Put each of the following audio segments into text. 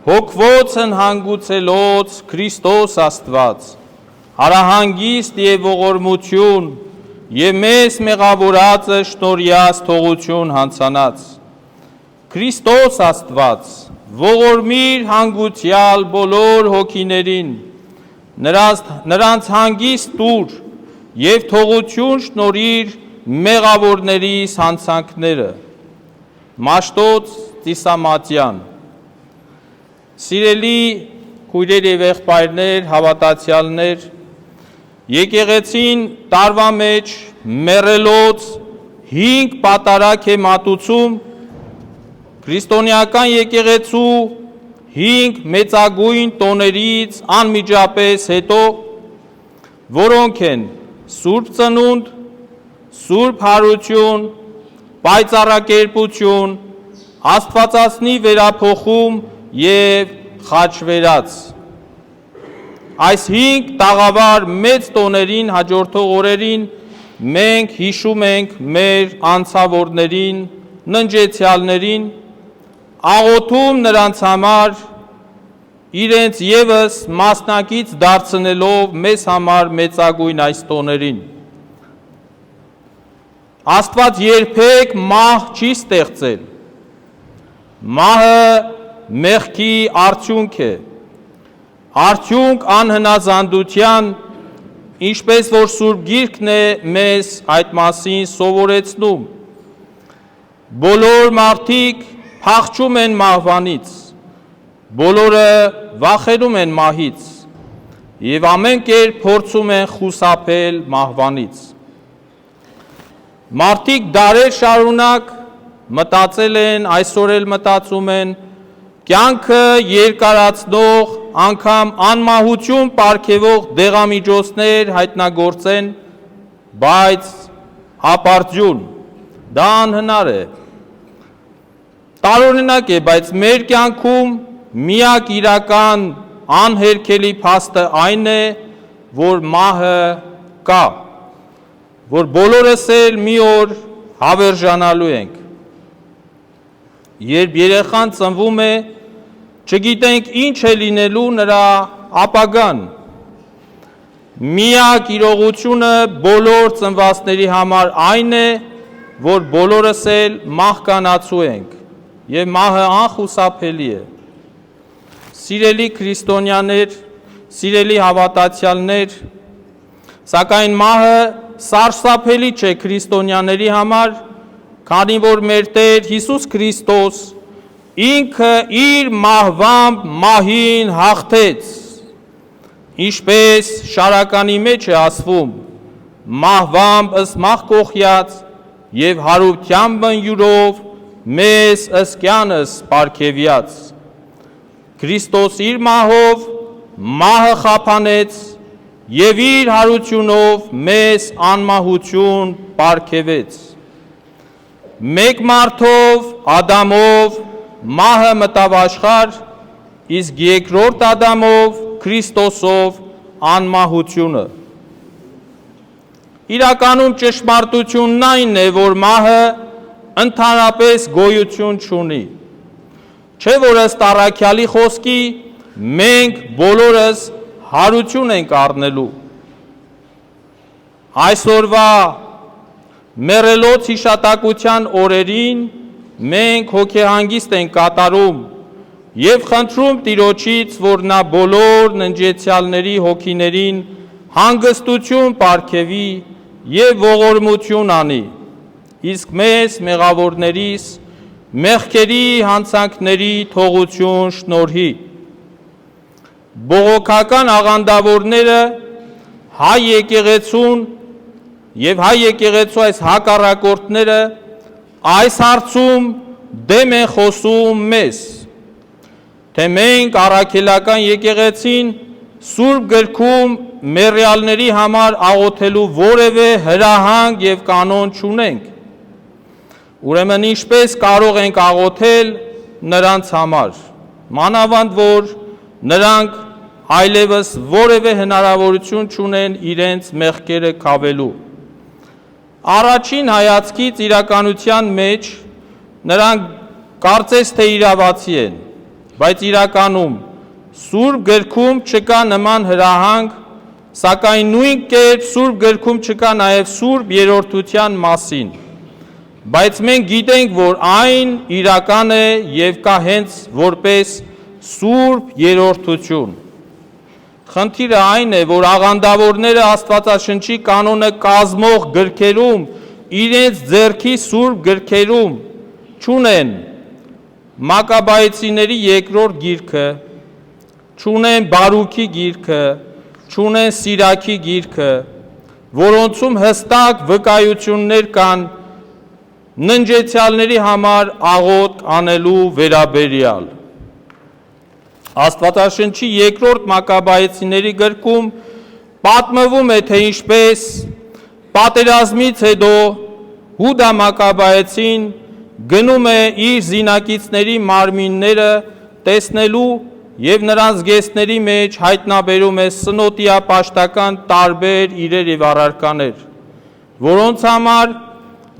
հոգվոց հանգուցելոց Քրիստոս Աստված, հարահանգիստ և ողորմություն և մեզ մեղավորածը շնորհյաց թողություն հանցանած, Քրիստոս Աստված, ողորմիր հանգուցյալ բոլոր հոգիներին, նրանց հանգիստ տուր և թողություն շնորհիր մեղավորներիս հանցանքները, Մաշտոց Ծիսամատյան։ Սիրելի քույրեր և եղբայրներ, հավատացյալներ, եկեղեցին տարվա մեջ մեռելոց 5 պատարագ է մատուցում, քրիստոնեական եկեղեցու 5 մեծագույն տոներից անմիջապես հետո, որոնք են Սուրբ Ծնունդ, Սուրբ Հարություն, Պայծառակերպություն, Աստվածածնի վերափոխում և խաչվերած։ Այս 5 տաղավար մեծ տոներին հաջորդող օրերին մենք հիշում ենք մեր անցավորներին, ննջեցյալներին, աղոթում նրանց համար, իրենց ևս մասնակից դարձնելով մեզ համար մեծագույն այս տոներին։ Աստված երբեք մահ չի ստեղծել։ Մահը մեղքի արդյունք է, արդյունք անհնազանդության, ինչպես որ Սուրբ Գիրքն է մեզ այդ մասին սովորեցնում։ Բոլոր մարդիկ փախչում են մահվանից, բոլորը վախենում են մահից և ամեն կերպ փորձում են խուսափել մահվանից։ Մարդիկ դարեր շարունակ մտածել են, այսօր էլ մտածում են, կյանքը երկարացնող, անգամ անմահություն պարգևող դեղամիջոցներ հայտնագործեն, բայց ապարդյուն, դա անհնար է։ Տարօրինակ է, բայց մեր կյանքում միակ իրական անհերքելի փաստը այն է, որ մահը կա, որ բոլորս էլ մի օր հավերժանալու ենք։ Երբ երեխան ծնվում է, չգիտենք ինչ է լինելու նրա ապագան։ Միակ իրողությունը բոլոր ծնվածների համար այն է, որ բոլորս էլ մահկանացու ենք և մահը անխուսափելի է։ Սիրելի քրիստոնյաներ, սիրելի հավատացյալներ, սակայն մահը սարսափելի չէ քրիստոնյաների համար, քանի որ մեր Տեր Հիսուս Քրիստոս ինքը իր մահվամբ մահին հաղթեց, ինչպես շարականի մեջ է ասվում, մահվամբ ըստ մահ կոխյաց և հարության բնյուրով մեզ ըսկյանս պարգևյաց։ Քրիստոս իր մահով մահը խափանեց և իր հարությունով մեզ անմահություն պարգևեց։ Մեկ մարդով, Ադամով, մահը մտավ աշխարհ, իսկ երկրորդ Ադամով, Քրիստոսով անմահությունը։ Իրականում ճշմարտությունն այն է, որ մահը ընդհանրապես գոյություն չունի։ Չէ՞ որ ըստ առաքյալի խոսքի մենք բոլորս հարություն ենք առնելու։ Այսօրվա մեռելոց հիշատակության օրերին մենք հոգեհանգիստ ենք կատարում և խնդրում Տիրոջից, որ նա բոլոր ննջեցյալների հոգիներին հանգստություն պարգևի և ողորմություն անի, իսկ մեզ մեղավորներիս մեղքերի հանցանքների թողություն շնորհի։ Բողոքական աղանդավորները հայ եկեղեցուն և հայ եկեղեցու այս հակառակորդները այս հարցում դեմ են խոսում մեզ, թե մենք առաքելական եկեղեցին Սուրբ Գրքում մեռյալների համար աղոթելու որևէ հրահանգ և կանոն չունենք։ Ուրեմն ինչպես կարող ենք աղոթել նրանց համար, մանավանդ որ նրանք այլևս որևէ հնարավորություն չունեն իրենց մեղքերը քավելու։ Առաջին հայացքից իրականության մեջ նրանք կարծես թե իրավացի են, բայց իրականում Սուրբ գրքում չկա նման հրահանգ, սակայն նույն կերպ Սուրբ գրքում չկա նաև Սուրբ երրորդության մասին, բայց մենք գիտենք, որ այն իրական է և կա հենց որպես Սուրբ երրորդություն։ Խնդիրը այն է, որ աղանդավորները Աստվածաշնչի կանոնը կազմող գրքերում, իրենց ձեռքի Սուրբ գրքերում չունեն Մակաբայեցիների երկրորդ գիրքը, չունեն Բարուքի գիրքը, չունեն Սիրաքի գիրքը, որոնցում հստակ վկայություններ կան ննջեցյալների համար աղոթք անելու վերաբերյալ։ Աստվածաշնչի երկրորդ Մակաբայեցիների գրքում պատմվում է, թե ինչպես պատերազմից հետո Հուդա Մակաբայեցին գնում է իր զինակիցների մարմինները տեսնելու և նրանց զգեստների մեջ հայտնաբերում է սնոտիապաշտական տարբեր իրեր և առարկաներ, որոնց համար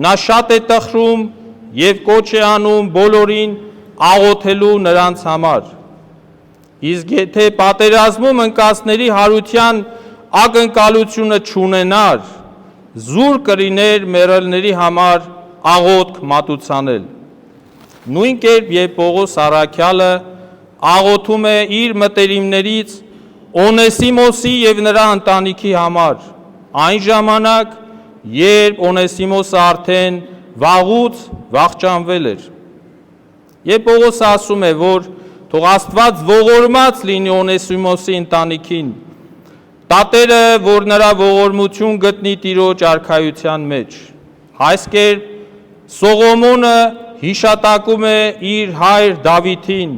նա շատ է տխրում և կոչ է անում բոլորին աղոթելու նրանց համար։ Իսկ եթե պատերազմում ընկածների հարության ակնկալությունը չունենար, զուր կլիներ մեռելների համար աղոթք մատուցանել։ Նույն կերպ, երբ Պողոս առաքյալը աղոթում է իր մտերիմներից Օնեսիմոսի և նրա ընտանիքի համար, այն ժամանակ, երբ Օնեսիմոսը արդեն վաղուց վախճանվել էր։ Երբ Պողոսը ասում է, որ թող Աստված ողորմած լինի Օնեսիմոսի ընտանիքին, տատերը, որ նրա ողորմություն գտնի Տիրոջ արքայության մեջ։ Այս կերպ Սողոմոնը հիշատակում է իր հայր Դավիթին,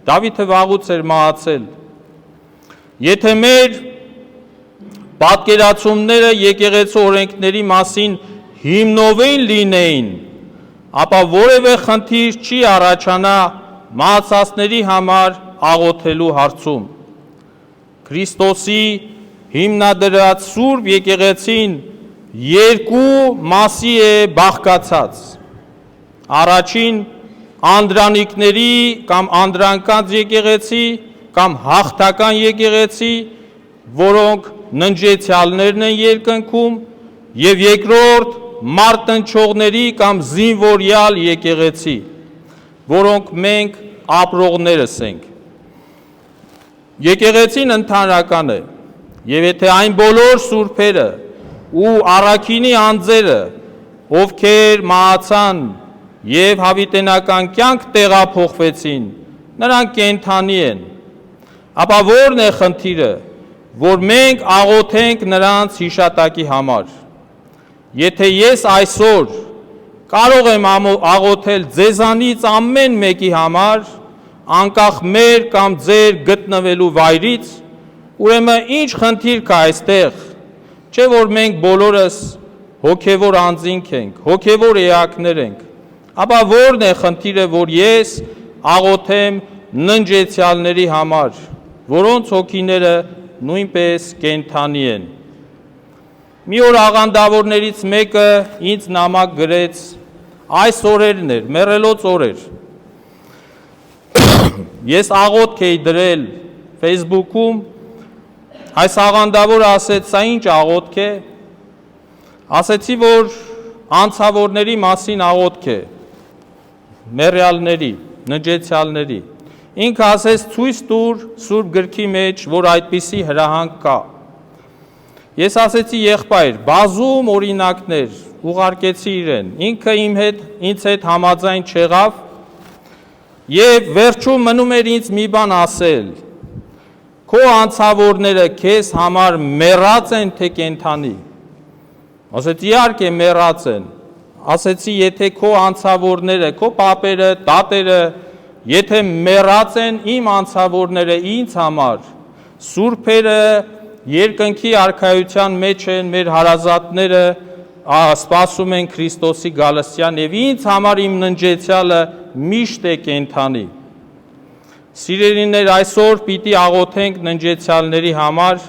Դավիթը վաղուց էր մահացել։ Եթե մեր պատկերացումները եկեղեցու օրենքների մասին հիմնովին լինեին, ապա որևէ խնդիր չի առաջանա մահացածների համար աղոթելու հարցում։ Քրիստոսի հիմնադրած Սուրբ եկեղեցին երկու մասի է բաղկացած։ Առաջին անդրանիկների կամ անդրանկանց եկեղեցի կամ հաղթական եկեղեցի, որոնք ննջեցյալներն են երկնքում, և երկրորդ մարտնչողների կամ զինվորյալ եկեղեցի, որոնք մենք ապրողներս ենք։ Եկեղեցին ընդհանրական է, և եթե այն բոլոր սուրբերը ու առաքինի անձերը, ովքեր մահացան և հավիտենական կյանք տեղափոխվեցին, նրանք կենդանի են, ապա ո՞րն է խնդիրը, որ մենք աղոթենք նրանց հիշատակի համար։ Եթե ես այսօր կարող եմ աղոթել ձեզանից ամեն մեկի համար, անկախ մեր կամ ձեր գտնվելու վայրից, ուրեմն ինչ խնդիր կա այստեղ, չէ որ մենք բոլորս հոգևոր անձինք ենք, հոգևոր էակներ ենք, ապա ո՞րն է խնդիրը, որ ես աղոթեմ ննջեցյալների համար, որոնց հոգիները նույնպես կենդանի են։ Մի օր աղանդավորներից մեկը ինձ նամակ գրեց, այս օրերն էր, մեռելոց օրեր։ Ես աղոթք էի դրել Facebook-ում, այս աղանդավորը ասեց, սա ինչ աղոթք է։ Ասեցի, որ անցավորների մասին աղոթք է, մեռյալների, ննջեցյալների։ Ինքը ասեց, ցույց տուր Սուրբ գրքի մեջ, որ այդպիսի հրահանգ կա։ Ես ասեցի, եղբայր, բազում օրինակներ ուղարկեցի իրեն, ինքը ինձ հետ համաձայն չեղավ և վերջում մնում էր ինձ մի բան ասել, քո անցավորները քեզ համար մեռած են, թե կենդանի։ Ասեցի, իհարկե մեռած են։ Ասեցի, եթե քո անցավորները, քո պապերը, տատերը, եթե մեռած են իմ անցավորները ինձ համար, սուրբերը երկնքի արքայության մեջ են, մեր հարազատները սպասում են Քրիստոսի գալստյան և ինձ համար իմ ննջեցյալը միշտ է կենդանի։ Սիրելիներ, այսօր պիտի աղոթենք ննջեցյալների համար,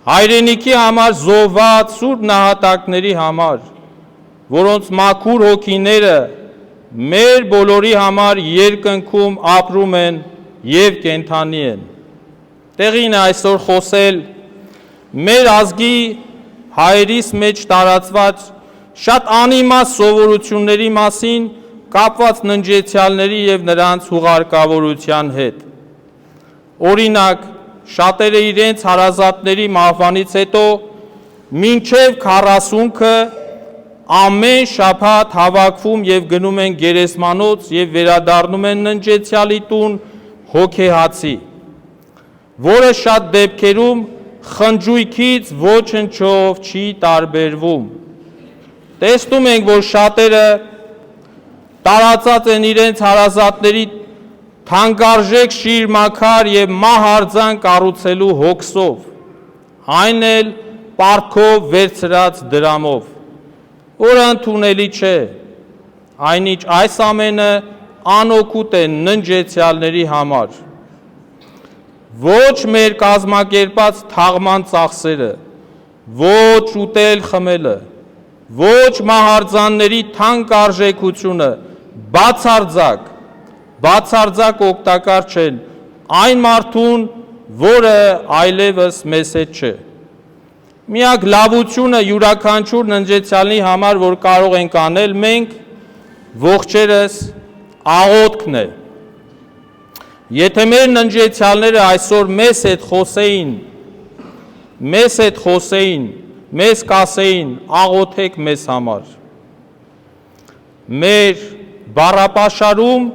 հայրենիքի համար զոհված սուրբ նահատակների համար, որոնց մաքուր հոգիները մեր բոլորի համար երկնքում ապրում են և կենթանի են։ Տեղին է այսօր խոսել մեր ազգի հայերիս մեջ տարածված շատ անիմաստ սովորությունների մասին կապված ննջեցյալների և նրանց հուղարկավորության հետ։ Օրինակ, շատերը իրենց հարազատների մահվանից հետո մինչև 40-ը ամեն շաբաթ հավաքվում և գնում են գերեզմանոց և վերադառնում են ննջեցյալի տուն հոգեհացի, որը շատ դեպքերում խնջույքից ոչնչով չի տարբերվում։ Տեսնում ենք, որ շատերը տարածած են իրենց հարազատների թանկարժեք շիրմաքար և մահարձան կառուցելու հոգսով, այն էլ պարտքով վերցրած դրամով, որը ընդունելի չէ, այնինչ այս ամենը անօգուտ է ննջեցյալների համար։ Ոչ մեր կազմակերպած թաղման ծախսերը, ոչ ուտել խմելը, ոչ մահարձանների թանկարժեքությունը բացարձակ օգտակար չեն այն մարդուն, որը այլևս մեզ հետ չէ։ Միակ լավությունը յուրաքանչյուր ննջեցյալի համար, որ կարող ենք անել մենք, ողջերս աղոթքն է։ Եթե մեր ննջեցյալները այսօր մեզ հետ խոսեին, մեզ կասեին, աղոթեք մեզ համար։ Մեր բառապաշարում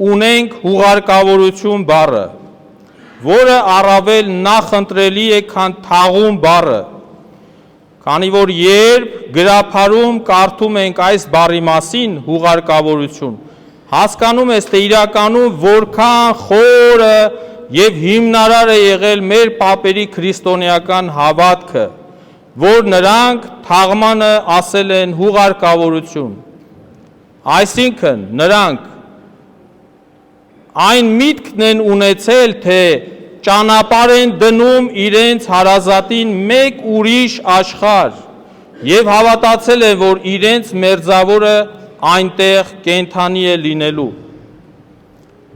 ունենք հուղարկավորություն բառը, որը առավել նախընտրելի է, քան թաղում բառը, քանի որ երբ գրափարում կարդում ենք այս բառի մասին հուղարկավորություն, հասկանում ես, թե իրականում որքան խորը և հիմնարար է եղել մեր պապերի քրիստոնեական հավատքը, որ նրանք թաղմանը ասել են հուղարկավորություն։ Այսինքն նրանք այն միտքն են ունեցել, թե ճանապարհ են դնում իրենց հարազատին մեկ ուրիշ աշխարհ և հավատացել են, որ իրենց մերձավորը այնտեղ կենդանի է լինելու։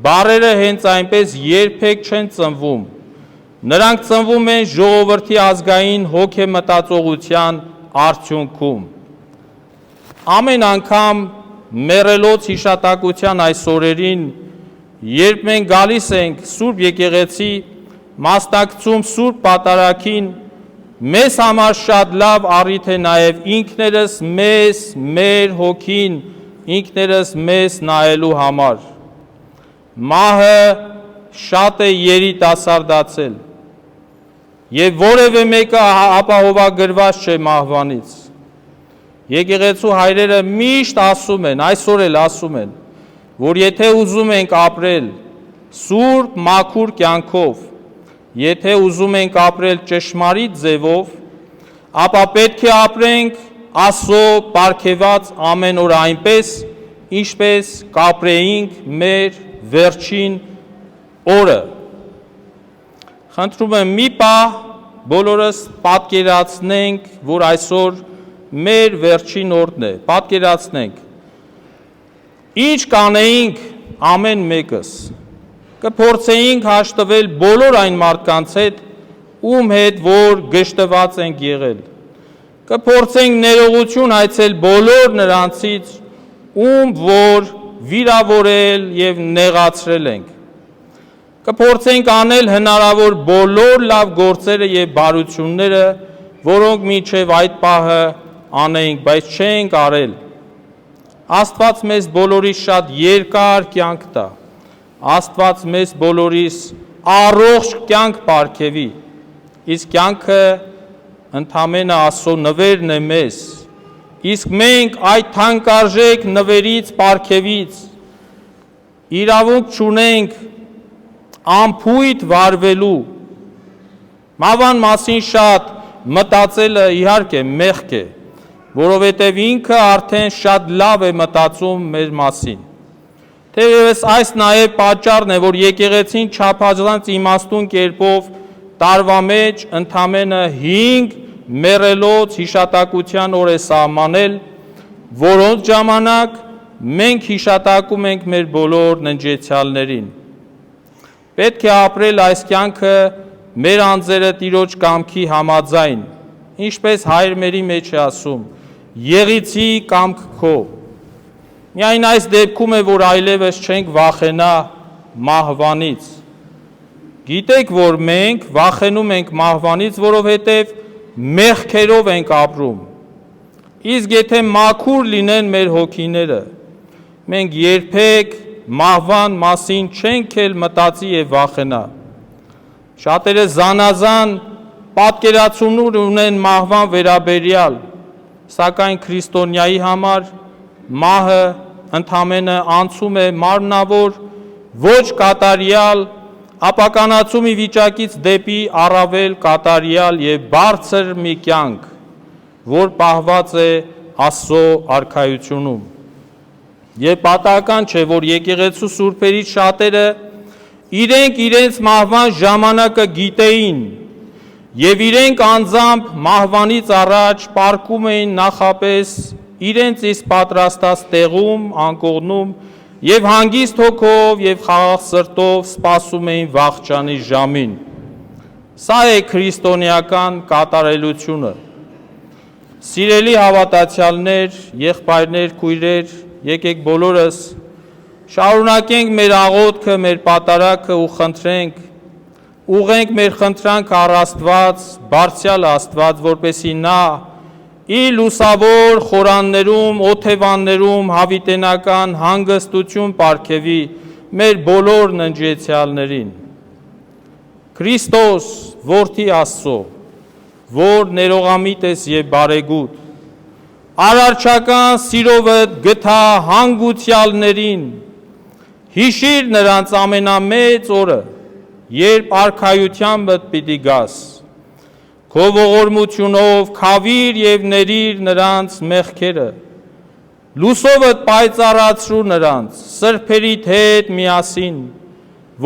Բառերը հենց այնպես երբեք չեն ծնվում, նրանք ծնվում են ժողովրդի ազգային հոգեմտածողության արդյունքում։ Ամեն անգամ մեռելոց հիշատակության այս օրերին, երբ մենք գալիս ենք Սուրբ եկեղեցի, մասնակցում Սուրբ Պատարագին, մեզ համար շատ լավ առիթ է նաև ինքներս մեզ, մեր հոգին, ինքներս մեզ նայելու համար։ Մահը շատ է երիտասարդացել և որևէ մեկը ապահովագրված չէ մահվանից։ Եկեղեցու հայրերը միշտ ասում են, այսօր էլ ասում են, որ եթե ուզում ենք ապրել սուրբ մաքուր կյանքով, եթե ուզում ենք ապրել ճշմարիտ ձևով, ապա պետք է ապրենք Աստծո պարգևած ամեն օր այնպես, ինչպես կապրեինք մեր վերջին օրը։ Խնդրում եմ մի պահ բոլորս պատկերացնենք, որ այսօր մեր վերջին օրն է, պատկերացնենք, ինչ կանեինք ամեն մեկս, կփորձեինք հաշտվել բոլոր այն մարդկանց հետ, ում հետ որ գժտված ենք եղել, կփորձենք ներողություն հայցել բոլոր նրանցից, ում որ վիրավորել և նեղացրել ենք, կփորձենք անել հնարավոր բոլոր լավ գործերը և բարությունները, որոնք մինչև այդ պահը անեինք, բայց չենք արել։ Աստված մեզ բոլորիս շատ երկար կյանք տա, Աստված մեզ բոլորիս առողջ կյանք պարգևի, իսկ կյանքը ընդամենը Աստծո նվերն է մեզ, իսկ մենք այդ թանկարժեք նվերից, պարգևից իրավունք չունենք անփույթ վարվելու։ Մահվան մասին շատ մտածելը իհարկե մեղք է, որովհետև ինքը արդեն շատ լավ է մտածում մեր մասին։ Թերևս այս նաև պատճառն է, որ եկեղեցին չափազանց իմաստուն կերպով տարվա մեջ ընդամենը 5 մեռելոց հիշատակության օր է սահմանել, որոնց ժամանակ մենք հիշատակում ենք մեր բոլոր ննջեցյալներին։ պետք է ապրել այս կյանքը մեր անձերը Տիրոջ կամքի համաձայն, ինչպես հայրմերի մեջ է ասում, եղիցի կամք քո։ Միայն այս դեպքում է, որ այլևս չենք վախենա մահվանից։ Գիտեք, որ մենք վախենում ենք մահվանից, որովհետև մեղքերով ենք ապրում։ Իսկ եթե մաքուր լինեն մեր հոգիները, մենք երբեք մահվան մասին չենք էլ մտածի եւ վախենա։ Շատերը զանազան պատկերացումներ ունեն մահվան վերաբերյալ, սակայն քրիստոնյայի համար մահը ընդամենը անցում է մարմնավոր, ոչ կատարյալ, ապականացումի վիճակից դեպի առավել կատարյալ եւ բարձր մի կյանք, որ պահված է Աստծո արքայությունում։ Եվ պատահական չէ, որ եկեղեցու սուրբերից շատերը իրենք իրենց մահվան ժամանակը գիտեին եւ իրենք անձամբ մահվանից առաջ պարկում էին նախապես իրենց իսկ պատրաստած տեղում, անկողնում եւ հանգիստ հոգով եւ խաղաղ սրտով սպասում էին վախճանի ժամին։ Սա է քրիստոնեական կատարելությունը։ Սիրելի հավատացյալներ, եղբայրներ, քույրեր, եկեք բոլորս շարունակենք մեր աղոթքը, մեր պատարակը ու խնդրենք, ուղենք մեր խնդրանքը առ Աստված, բարձրյալ Աստված, որպեսզի նա իր լուսավոր խորաններում, օթևաններում հավիտենական հանգստություն պարգևի մեր բոլոր ննջեցյալներին։ Քրիստոս, որդի Աստծո, որ ներողամիտ ես եւ բարեգութ, արարչական սիրովդ գթա հանգուցյալներին, հիշիր նրանց ամենամեծ օրը, երբ արքայությամբ պիտի գաս, քո ողորմությունով քավիր եւ ներիր նրանց մեղքերը, լուսովդ պայծառացրու նրանց, սրբերիդ հետ միասին,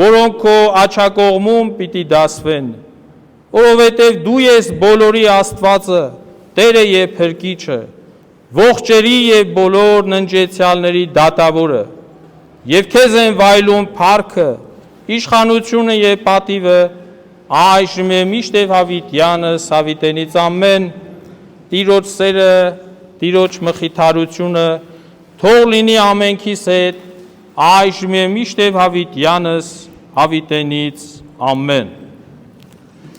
որոնք քո աջակողմում պիտի դասվեն, որովհետև դու ես բոլորի Աստվածը, Տերը եւ Փրկիչը, ողջերի եւ բոլոր ննջեցյալների դատավորը, եւ քեզ են վայելում փառքը, իշխանությունը եւ պատիվը, այժմ եւ միշտ եւ հավիտյանս հավիտենից ամեն, Տիրոջ սերը, Տիրոջ մխիթարությունը թող լինի ամենքիս հետ, այժմ եւ միշտ եւ հավիտյանս հավիտենից ամեն։